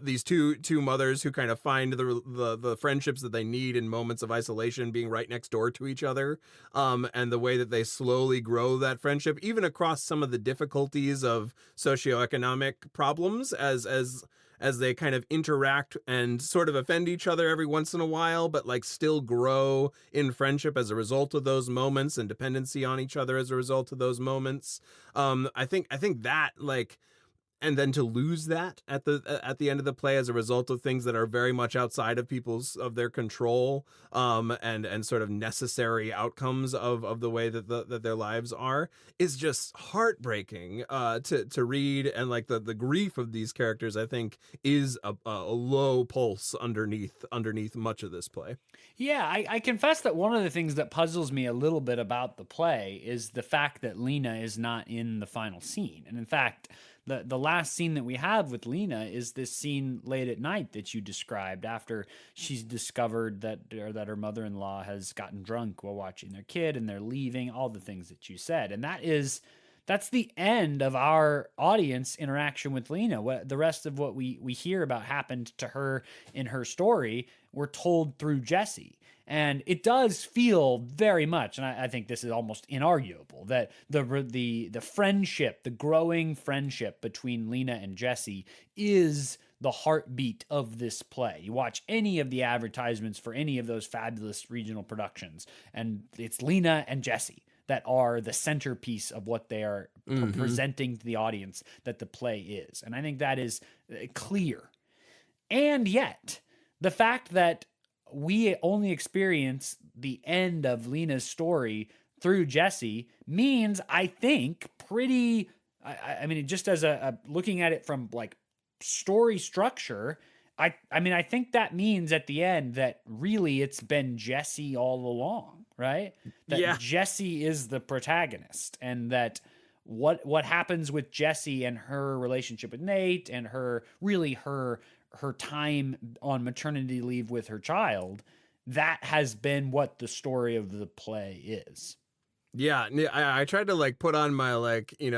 These two mothers who kind of find the friendships that they need in moments of isolation, being right next door to each other, and the way that they slowly grow that friendship, even across some of the difficulties of socioeconomic problems, as they kind of interact and sort of offend each other every once in a while, but like still grow in friendship as a result of those moments and dependency on each other as a result of those moments. I think that like, and then to lose that at the end of the play as a result of things that are very much outside of their control, and sort of necessary outcomes of the way that their lives are, is just heartbreaking to read. And like the grief of these characters, I think, is a low pulse underneath much of this play. Yeah, I confess that one of the things that puzzles me a little bit about the play is the fact that Lena is not in the final scene. And in fact, the last scene that we have with Lena is this scene late at night that you described after she's discovered that her mother-in-law has gotten drunk while watching their kid and they're leaving, all the things that you said. And that's the end of our audience interaction with Lena. The rest of what we hear about happened to her in her story, we're told through Jesse. And it does feel very much, and I think this is almost inarguable, that the friendship, the growing friendship between Lena and Jesse is the heartbeat of this play. You watch any of the advertisements for any of those fabulous regional productions, and it's Lena and Jesse that are the centerpiece of what they are presenting to the audience that the play is. And I think that is clear. And yet, the fact that we only experience the end of Lena's story through Jesse means, I think, I mean, just as a looking at it from like story structure, I mean, I think that means at the end that really it's been Jesse all along, right? That Jesse is the protagonist, and that what happens with Jesse and her relationship with Nate and her time on maternity leave with her child, that has been what the story of the play is. Yeah, I tried to like put on my like, in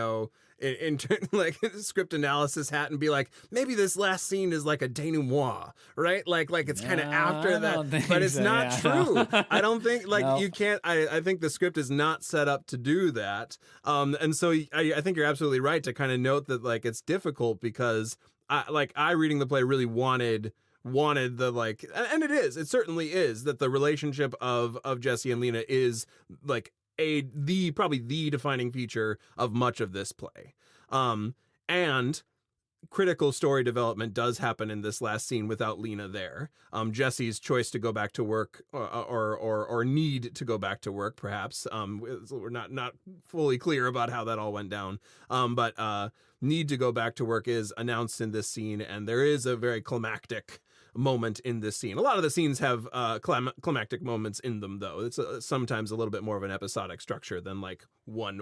like script analysis hat and be like, maybe this last scene is like a denouement, right? Like it's kind of after that, but it's not true. I don't think like you can't. I think the script is not set up to do that. And so I think you're absolutely right to kind of note that like it's difficult because I reading the play really wanted the like, and it certainly is that the relationship of Jesse and Lena is like probably the defining feature of much of this play. And critical story development does happen in this last scene without Lena there. Jesse's choice to go back to work or need to go back to work, perhaps. We're not fully clear about how that all went down. But need to go back to work is announced in this scene, and there is a very climactic moment in this scene. A lot of the scenes have climactic moments in them, though. It's sometimes a little bit more of an episodic structure than like one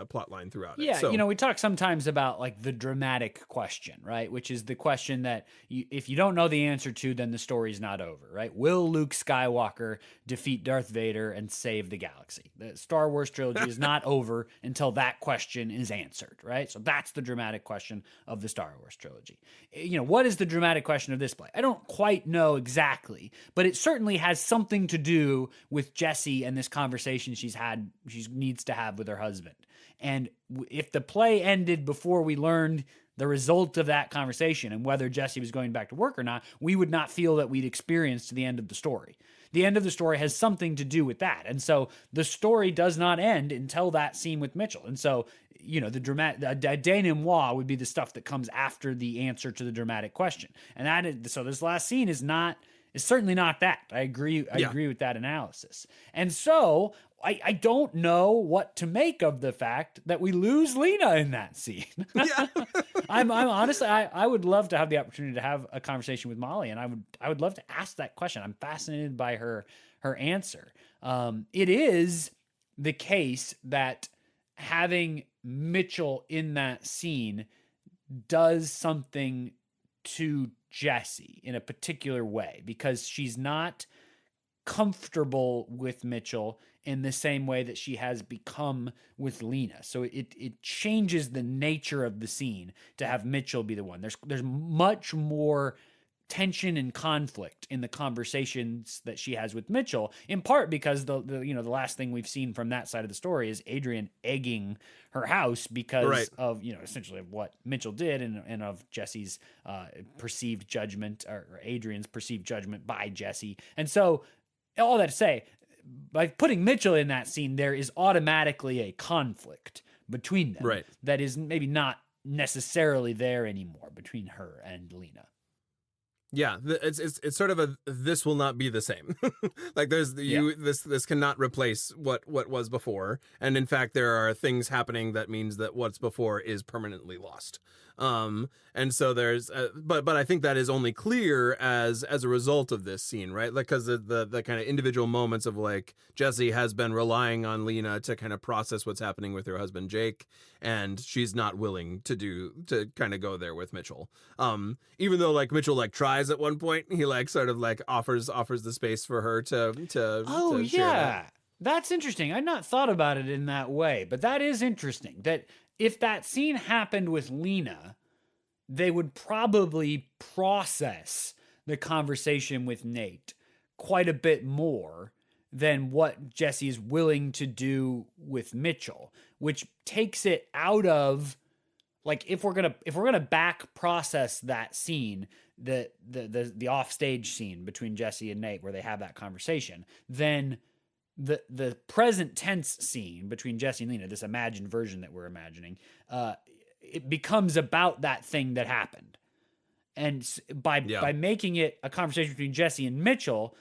plot line throughout it. Yeah, So, we talk sometimes about like the dramatic question, right? Which is the question that if you don't know the answer to, then the story's not over, right? Will Luke Skywalker defeat Darth Vader and save the galaxy? The Star Wars trilogy is not over until that question is answered, right? So that's the dramatic question of the Star Wars trilogy. What is the dramatic question of this play? I don't quite know exactly, but it certainly has something to do with Jesse and this conversation she needs to have with her husband. And if the play ended before we learned the result of that conversation and whether Jesse was going back to work or not, we would not feel that we'd experienced the end of the story. the end of the story has something to do with that. And so the story does not end until that scene with Mitchell. And so, you know, the denouement would be the stuff that comes after the answer to the dramatic question. And that is, so this last scene is certainly not that. I agree. I agree with that analysis. And so I don't know what to make of the fact that we lose Lena in that scene. Yeah. I'm honestly, I would love to have the opportunity to have a conversation with Molly, and I would love to ask that question. I'm fascinated by her answer. It is the case that having Mitchell in that scene does something to Jessie in a particular way, because she's not comfortable with Mitchell in the same way that she has become with Lena. So it changes the nature of the scene to have Mitchell be the one. There's much more tension and conflict in the conversations that she has with Mitchell, in part because the last thing we've seen from that side of the story is Adrian egging her house because of, essentially of what Mitchell did and of Jessie's perceived judgment, or Adrian's perceived judgment by Jessie. And so all that to say, by putting Mitchell in that scene, there is automatically a conflict between them that is maybe not necessarily there anymore between her and Lena. Yeah, it's sort of this will not be the same. Like this cannot replace what was before, and in fact there are things happening that means that what's before is permanently lost. And so there's but I think that is only clear as a result of this scene, right? Like, because the kind of individual moments of, like, Jessie has been relying on Lena to kind of process what's happening with her husband Jake, and she's not willing to kind of go there with Mitchell. Even though, like, Mitchell, like, tries at one point, he, like, sort of, like, offers the space for her to share that. That's interesting. I'd not thought about it in that way, but that is interesting. That if that scene happened with Lena, they would probably process the conversation with Nate quite a bit more than what Jessie is willing to do with Mitchell, which takes it out of, like, if we're gonna back process that scene, the offstage scene between Jessie and Nate where they have that conversation, then the present tense scene between Jessie and Lena, this imagined version that we're imagining, it becomes about that thing that happened. And by making it a conversation between Jessie and Mitchell,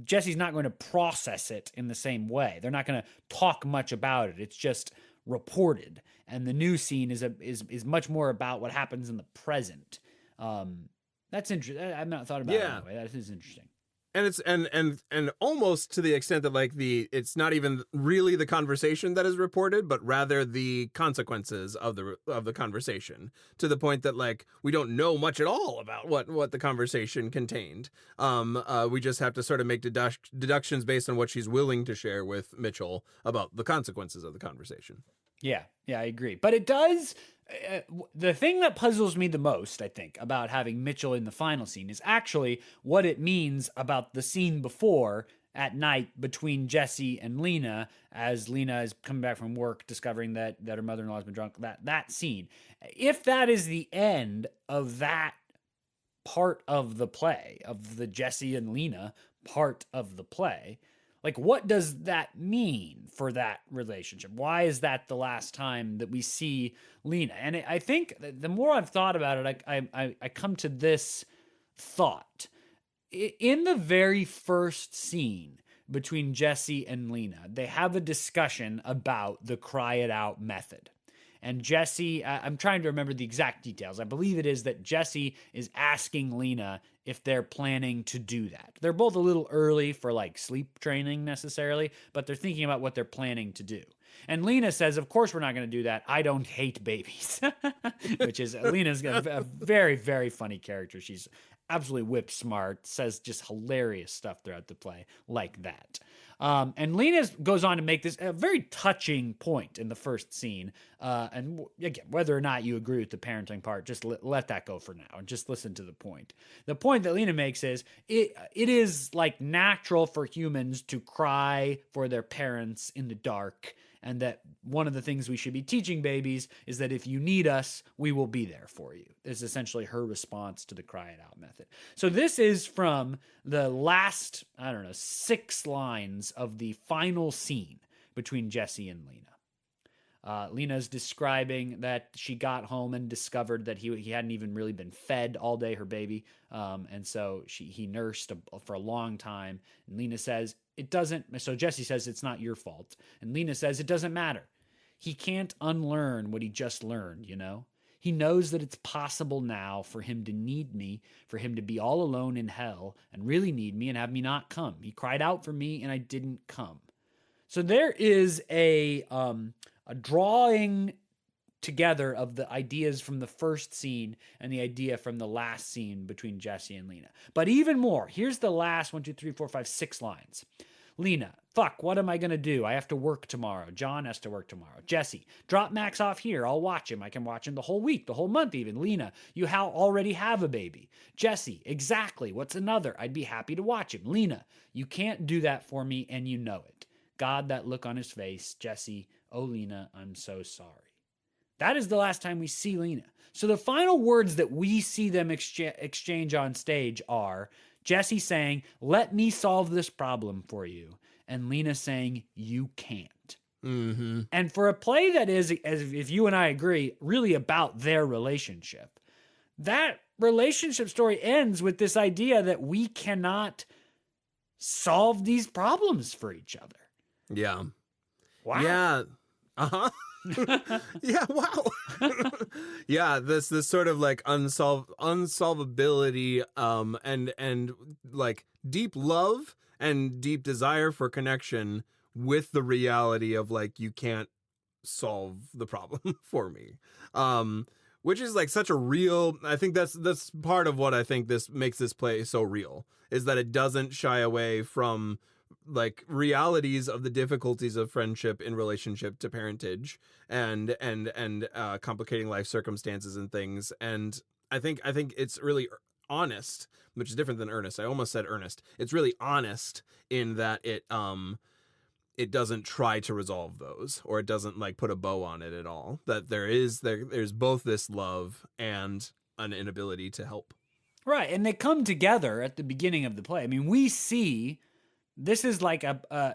Jessie's not going to process it in the same way. They're not going to talk much about it. It's just reported. And the new scene is much more about what happens in the present. That's interesting. I've not thought about it that way. That is interesting. And it's and almost to the extent that, like, it's not even really the conversation that is reported, but rather the consequences of the conversation, to the point that, like, we don't know much at all about what the conversation contained. We just have to sort of make deductions based on what she's willing to share with Mitchell about the consequences of the conversation. Yeah, I agree. But it does. The thing that puzzles me the most, I think, about having Mitchell in the final scene is actually what it means about the scene before at night between Jessie and Lena, as Lena is coming back from work, discovering that her mother-in-law has been drunk. That scene. If that is the end of that part of the play, of the Jessie and Lena part of the play, like, what does that mean for that relationship? Why is that the last time that we see Lena? And I think the more I've thought about it, I come to this thought. In the very first scene between Jessie and Lena, they have a discussion about the cry it out method. And Jessie, I'm trying to remember the exact details. I believe it is that Jessie is asking Lena if they're planning to do that. They're both a little early for, like, sleep training necessarily, but they're thinking about what they're planning to do. And Lena says, of course we're not going to do that. I don't hate babies. Which is, Lena's a very, very funny character. She's absolutely whip smart, says just hilarious stuff throughout the play like that. And Lena goes on to make this a very touching point in the first scene. And again, whether or not you agree with the parenting part, just let that go for now and just listen to the point. The point that Lena makes is it is, like, natural for humans to cry for their parents in the dark and that one of the things we should be teaching babies is that if you need us, we will be there for you. Is essentially her response to the cry it out method. So this is from the last, 6 lines of the final scene between Jesse and Lena. Lena's describing that she got home and discovered that he hadn't even really been fed all day, her baby. And so he nursed for a long time. And Lena says, so Jesse says, it's not your fault. And Lena says, it doesn't matter. He can't unlearn what he just learned, He knows that it's possible now for him to need me, for him to be all alone in hell and really need me and have me not come. He cried out for me and I didn't come. So there is a drawing together of the ideas from the first scene and the idea from the last scene between Jesse and Lena. But even more, here's the last 6 lines. Lena, fuck, what am I going to do? I have to work tomorrow. John has to work tomorrow. Jesse, drop Max off here. I'll watch him. I can watch him the whole week, the whole month even. Lena, you already have a baby. Jesse, exactly. What's another? I'd be happy to watch him. Lena, you can't do that for me and you know it. God, that look on his face. Jesse, oh, Lena, I'm so sorry. That is the last time we see Lena. So the final words that we see them exchange on stage are Jesse saying, let me solve this problem for you. And Lena saying, you can't. Mm-hmm. And for a play that is, as if you and I agree, really about their relationship, that relationship story ends with this idea that we cannot solve these problems for each other. Yeah. Wow. Yeah. Uh-huh. Yeah, wow. Yeah, this sort of like unsolvability and like deep love and deep desire for connection with the reality of like you can't solve the problem for me. Which is like such a real, I think that's part of what I think this makes this play so real, is that it doesn't shy away from like realities of the difficulties of friendship in relationship to parentage and complicating life circumstances and things. And I think it's really honest, which is different than earnest. I almost said earnest. It's really honest in that it doesn't try to resolve those, or it doesn't like put a bow on it at all. That there's both this love and an inability to help. Right, and they come together at the beginning of the play. I mean, we see this is like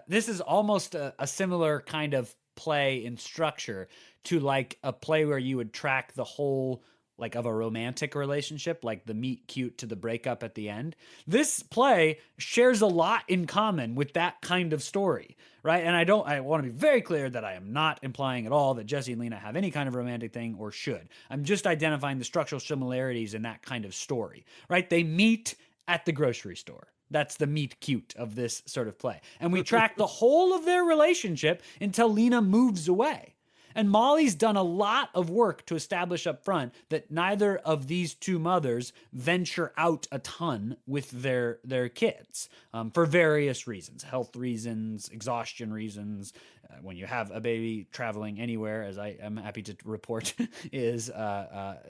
this is almost a similar kind of play in structure to like a play where you would track the whole like of a romantic relationship, like the meet cute to the breakup at the end. This play shares a lot in common with that kind of story, right? And I want to be very clear that I am not implying at all that Jesse and Lena have any kind of romantic thing or should. I'm just identifying the structural similarities in that kind of story, right? They meet at the grocery store. That's the meet cute of this sort of play. And we track the whole of their relationship until Lena moves away. And Molly's done a lot of work to establish up front that neither of these two mothers venture out a ton with their kids for various reasons, health reasons, exhaustion reasons. When you have a baby traveling anywhere, as I am happy to report, is as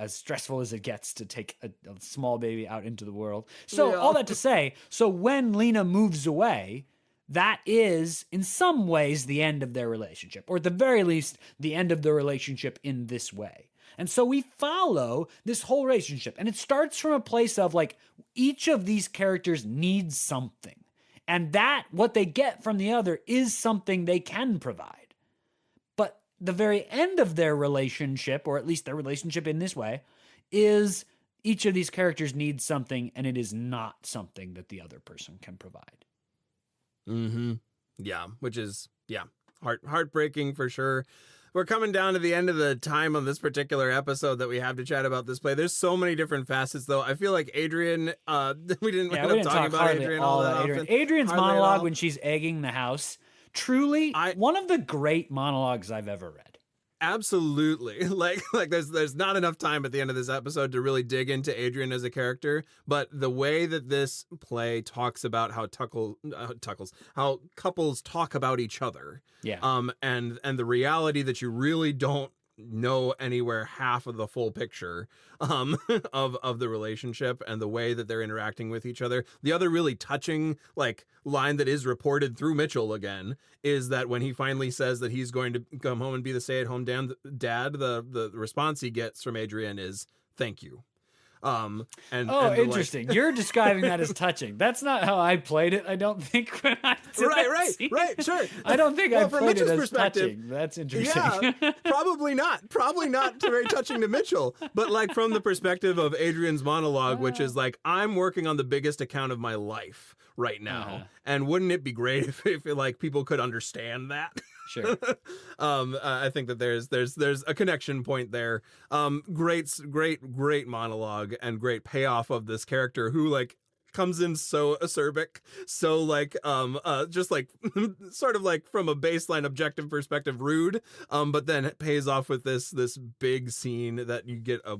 stressful as it gets to take a small baby out into the world. So all that to say, so when Lena moves away, that is, in some ways, the end of their relationship, or at the very least, the end of the relationship in this way. And so we follow this whole relationship, and it starts from a place of, like, each of these characters needs something, and that, what they get from the other, is something they can provide. But the very end of their relationship, or at least their relationship in this way, is each of these characters needs something, and it is not something that the other person can provide. Mm-hmm. Yeah, which is, heartbreaking for sure. We're coming down to the end of the time on this particular episode that we have to chat about this play. There's so many different facets, though. I feel like Adrian, we didn't end up talking about Adrian all that often. Adrian's monologue when she's egging the house, truly one of the great monologues I've ever read. Absolutely. Like there's not enough time at the end of this episode to really dig into Adrian as a character, but the way that this play talks about how couples talk about each other. Yeah. And the reality that you really don't know anywhere half of the full picture of the relationship and the way that they're interacting with each other. The other really touching like line that is reported through Mitchell again is that when he finally says that he's going to come home and be the stay-at-home dad, the response he gets from Adrian is "thank you." And interesting. Like, you're describing that as touching. That's not how I played it. I don't think when I did right, sure. I don't think I played it as perspective, touching. That's interesting. Yeah, probably not very touching to Mitchell, but like from the perspective of Adrian's monologue, which is like, I'm working on the biggest account of my life right now, and wouldn't it be great if like people could understand that? Sure. I think that there's a connection point there. Great monologue and great payoff of this character who like comes in so acerbic, so like just like sort of like from a baseline objective perspective rude, but then it pays off with this big scene that you get a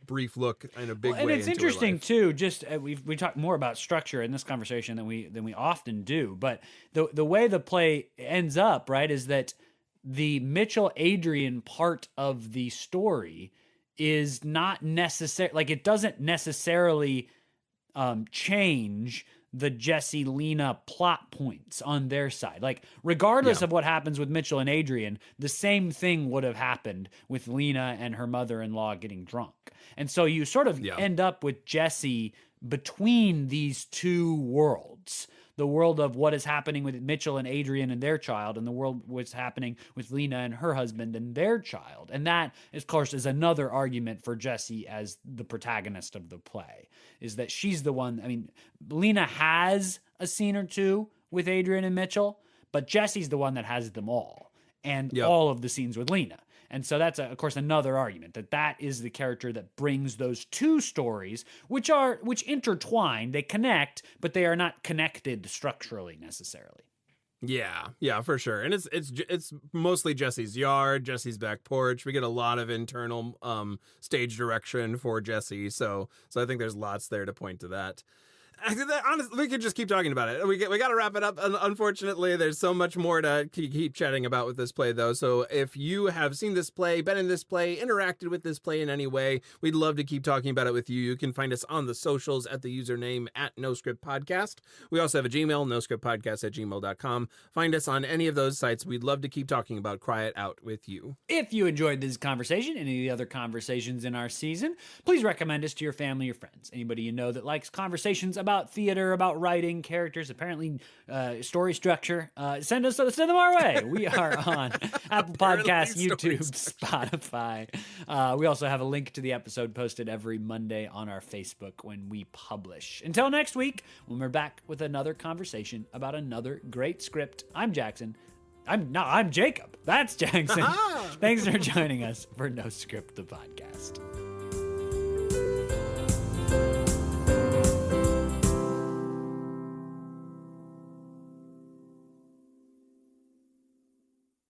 brief look in a big way. And it's into interesting too. Just we talk more about structure in this conversation than we often do, but the way the play ends up, right, is that the Mitchell Adrian part of the story is not necessary. Like it doesn't necessarily change the Jesse Lena plot points on their side. Like regardless of what happens with Mitchell and Adrian, the same thing would have happened with Lena and her mother-in-law getting drunk. And so you sort of end up with Jesse between these two worlds. The world of what is happening with Mitchell and Adrian and their child, and the world what's happening with Lena and her husband and their child. And that, of course, is another argument for Jessie as the protagonist of the play, is that she's the one. I mean, Lena has a scene or two with Adrian and Mitchell, but Jessie's the one that has them all, and all of the scenes with Lena. And so that's, of course, another argument that is the character that brings those two stories, which intertwine, they connect, but they are not connected structurally necessarily. Yeah, for sure. And it's mostly Jesse's yard, Jesse's back porch. We get a lot of internal stage direction for Jesse, so I think there's lots there to point to that. Honestly, we could just keep talking about it. We got to wrap it up. Unfortunately, there's so much more to keep chatting about with this play, though. So if you have seen this play, been in this play, interacted with this play in any way, we'd love to keep talking about it with you. You can find us on the socials at the username @NoScriptPodcast. We also have a Gmail, noscriptpodcast@gmail.com. Find us on any of those sites. We'd love to keep talking about Cry It Out with you. If you enjoyed this conversation, any of the other conversations in our season, please recommend us to your family or friends. Anybody you know that likes conversations about theater, about writing, characters, apparently story structure, send them our way. We are on Apple Podcasts, YouTube, Spotify. We also have a link to the episode posted every Monday on our Facebook when we publish. Until next week, when we're back with another conversation about another great script. I'm Jackson. I'm Jacob. That's Jackson. Thanks for joining us for No Script, the podcast.